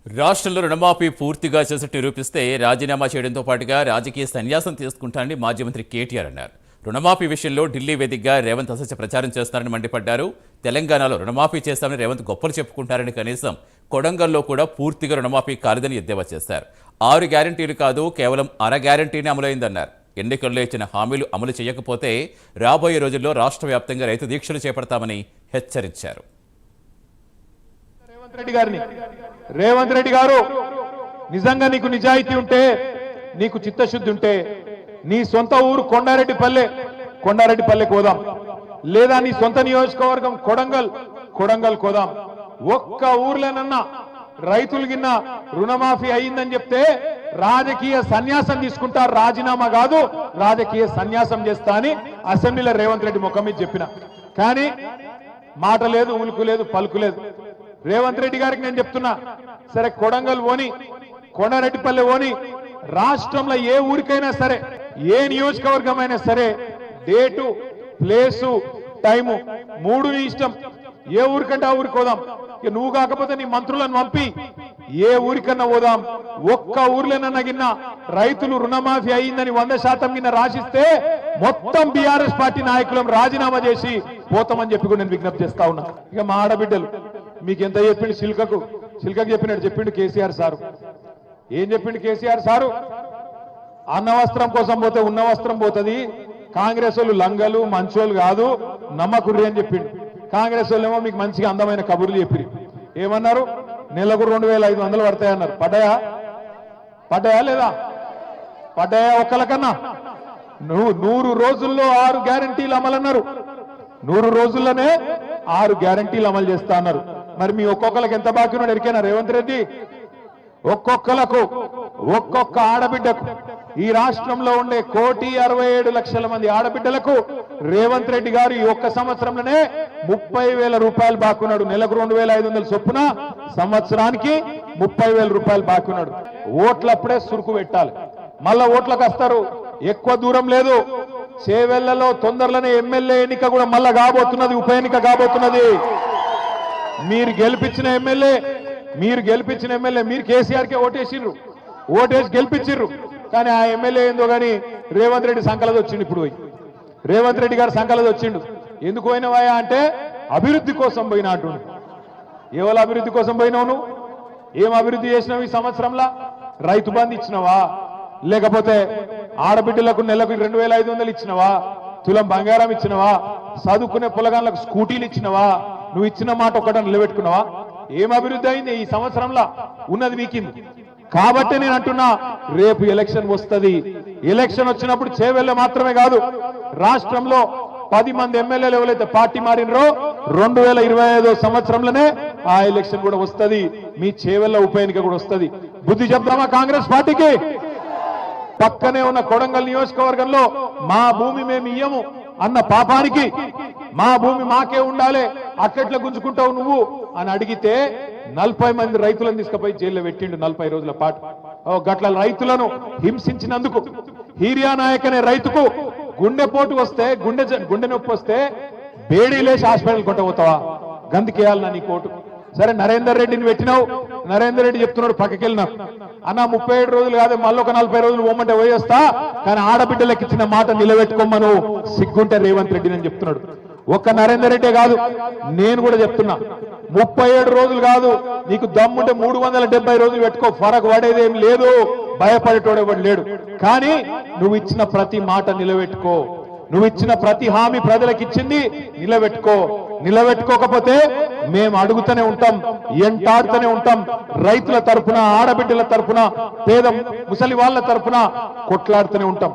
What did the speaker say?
రాష్ట్రంలో రుణమాఫీ పూర్తిగా చేసినట్టు నిరూపిస్తే రాజీనామా చేయడంతో పాటుగా రాజకీయ సన్యాసం తీసుకుంటానని మాజీ మంత్రి కేటీఆర్ అన్నారు. రుణమాఫీ విషయంలో ఢిల్లీ వేదికగా రేవంత్ అసత్య ప్రచారం చేస్తారని మండిపడ్డారు. తెలంగాణలో రుణమాఫీ చేస్తామని రేవంత్ గొప్పలు చెప్పుకుంటారని కనీసం కొడంగల్లో కూడా పూర్తిగా రుణమాఫీ కాలేదని ఎద్దేవా చేశారు. 6 గ్యారంటీలు కాదు, కేవలం అర గ్యారంటీనే అమలైందన్నారు. ఎన్నికల్లో ఇచ్చిన హామీలు అమలు చేయకపోతే రాబోయే రోజుల్లో రాష్ట్ర వ్యాప్తంగా రైతు దీక్షలు చేపడతామని హెచ్చరించారు. రేవంత్ రెడ్డి గారు నిజంగా నీకు నిజాయితీ ఉంటే, నీకు చిత్తశుద్ధి ఉంటే నీ సొంత ఊరు కొండారెడ్డిపల్లె కోదాం, లేదా నీ సొంత నియోజకవర్గం కొడంగల్ కోదాం. ఒక్క ఊర్లోనన్నా రైతులు గిన్న రుణమాఫీ అయిందని చెప్తే రాజకీయ సన్యాసం తీసుకుంటారు. రాజీనామా కాదు, రాజకీయ సన్యాసం చేస్తా అని అసెంబ్లీలో రేవంత్ రెడ్డి ముఖం మీద చెప్పిన. కానీ మాట లేదు, ఉలుకు లేదు, పలుకు లేదు. రేవంత్ రెడ్డి గారికి నేను చెప్తున్నా, సరే కొడంగల్ పోని, కొండారెడ్డిపల్లె పోని, రాష్ట్రంలో ఏ ఊరికైనా సరే, ఏ నియోజకవర్గం అయినా సరే, డేటు, ప్లేసు, టైము 3 నీ ఇష్టం. ఏ ఊరికంటే ఆ ఊరికి పోదాం. ఇక నువ్వు కాకపోతే నీ మంత్రులను పంపి ఏ ఊరికన్నా పోదాం. ఒక్క ఊర్లోనన్నా గిన్న రైతులు రుణమాఫీ అయిందని 100% గిన్న రాసిస్తే మొత్తం బీఆర్ఎస్ పార్టీ నాయకులం రాజీనామా చేసి పోతామని చెప్పి కూడా నేను విజ్ఞప్తి చేస్తా ఉన్నా. ఇక మా ఆడబిడ్డలు మీకు ఎంత చెప్పిండు, శిల్కకు చెప్పినట్టు చెప్పిండు కేసీఆర్ సారు. ఏం చెప్పిండు కేసీఆర్ సారు? అన్న వస్త్రం కోసం పోతే ఉన్న వస్త్రం పోతుంది, కాంగ్రెస్ వాళ్ళు లంగలు మంచోళ్ళు కాదు, నమ్మకుర్రి అని చెప్పిండు. కాంగ్రెస్ వాళ్ళు ఏమో మీకు మంచిగా అందమైన కబుర్లు చెప్పిరి. ఏమన్నారు? నెలకు 2500 పడతాయన్నారు. పడ్డాయా లేదా? పడ్డాయా ఒక్కలకన్నా? 100 రోజుల్లో 6 గ్యారంటీలు అమలన్నారు. 100 రోజుల్లోనే 6 గ్యారంటీలు అమలు చేస్తా అన్నారు. మరి మీ ఒక్కొక్కరికి ఎంత బాకీ ఉన్నాడు ఎరికైనా రేవంత్ రెడ్డి? ఒక్కొక్క ఆడబిడ్డకు, ఈ రాష్ట్రంలో ఉండే 1,67,00,000 మంది ఆడబిడ్డలకు రేవంత్ రెడ్డి గారు ఈ ఒక్క సంవత్సరంలోనే 30,000 రూపాయలు బాకున్నాడు. నెలకు 2,500 చొప్పున, సంవత్సరానికి 30,000 రూపాయలు బాకున్నాడు. ఓట్లప్పుడే సురుకు పెట్టాలి, మళ్ళా ఓట్లకు వస్తారు. ఎక్కువ దూరం లేదు, చేవెళ్లలో తొందరలోనే ఎమ్మెల్యే ఎన్నిక కూడా మళ్ళా కాబోతున్నది, ఉప ఎన్నిక కాబోతున్నది. మీరు గెలిపించిన ఎమ్మెల్యే మీరు కేసీఆర్కే ఓటేసి గెలిపించిర్రు. కానీ ఆ ఎమ్మెల్యే ఏందో కానీ రేవంత్ రెడ్డి సంకలది వచ్చిండు. ఇప్పుడు రేవంత్ రెడ్డి గారు సంకలది వచ్చిండు. ఎందుకు పోయినవా అంటే అభివృద్ధి కోసం పోయినా అంటుండు. ఎవరు అభివృద్ధి కోసం పోయినావు నువ్వు? ఏం అభివృద్ధి చేసినావు ఈ సంవత్సరంలో? రైతు బంధు ఇచ్చినవా? లేకపోతే ఆడబిడ్డలకు నెలకు 2,500 ఇచ్చినవా? తులం బంగారం ఇచ్చినవా? చదువుకునే పొలగాళ్ళకు స్కూటీలు ఇచ్చినవా? నువ్వు ఇచ్చిన మాట ఒక్కట నిలబెట్టుకున్నావా? ఏం అభివృద్ధి అయింది ఈ సంవత్సరంలో? ఉన్నది వీకింది. కాబట్టి నేను అంటున్నా, రేపు ఎలక్షన్ వస్తుంది. ఎలక్షన్ వచ్చినప్పుడు చేవెళ్ళ మాత్రమే కాదు, రాష్ట్రంలో 10 మంది ఎమ్మెల్యేలు ఎవరైతే పార్టీ మారినరో 2025 సంవత్సరంలోనే ఆ ఎలక్షన్ కూడా వస్తుంది. మీ చేవెళ్ళ ఉప ఎన్నిక కూడా వస్తుంది. బుద్ధి చెప్దామా కాంగ్రెస్ పార్టీకి? పక్కనే ఉన్న కొడంగల్ నియోజకవర్గంలో మా భూమి మేము ఇయ్యము అన్న పాపానికి, మా భూమి మాకే ఉండాలి, అట్లెట్లా గుంజుకుంటావు నువ్వు అని అడిగితే 40 మంది రైతులను తీసుకుపోయి జైల్లో పెట్టిండు 40 రోజుల పాటు. గట్ల రైతులను హింసించినందుకు, హీరియా నాయక్ అనే రైతుకు గుండెపోటు వస్తే, గుండె నొప్పి వస్తే బేడీ లేచి హాస్పిటల్ కొట్టబోతావా? గందుకేయాలన్నా నీ కోటు? సరే నరేందర్ రెడ్డిని పెట్టినావు. నరేందర్ రెడ్డి చెప్తున్నాడు పక్కకెళ్ళినా, అన్న 37 రోజులు కాదు మళ్ళీ ఒక 40 రోజులు పోమంటే పోయేస్తా, కానీ ఆడబిడ్డలకు ఇచ్చిన మాట నిలబెట్టుకోమను, సిగ్గుంటే రేవంత్ రెడ్డి అని చెప్తున్నాడు. ఒక్క నరేందర్ రెడ్డే కాదు, నేను కూడా చెప్తున్నా, 37 రోజులు కాదు, నీకు దమ్ముంటే 370 రోజులు పెట్టుకో, ఫరక్ పడేదేం లేదు, భయపడేటోడు ఎవడు లేడు. కానీ నువ్వు ఇచ్చిన ప్రతి మాట నిలబెట్టుకో, నువ్వు ఇచ్చిన ప్రతి హామీ ప్రజలకు ఇచ్చింది నిలబెట్టుకోకపోతే మేము అడుగుతూనే ఉంటాం, ఎంటాడుతూనే ఉంటాం. రైతుల తరపున, ఆడబిడ్డల తరపున, పేద ముసలి వాళ్ళ తరపున కొట్లాడుతూనే ఉంటాం.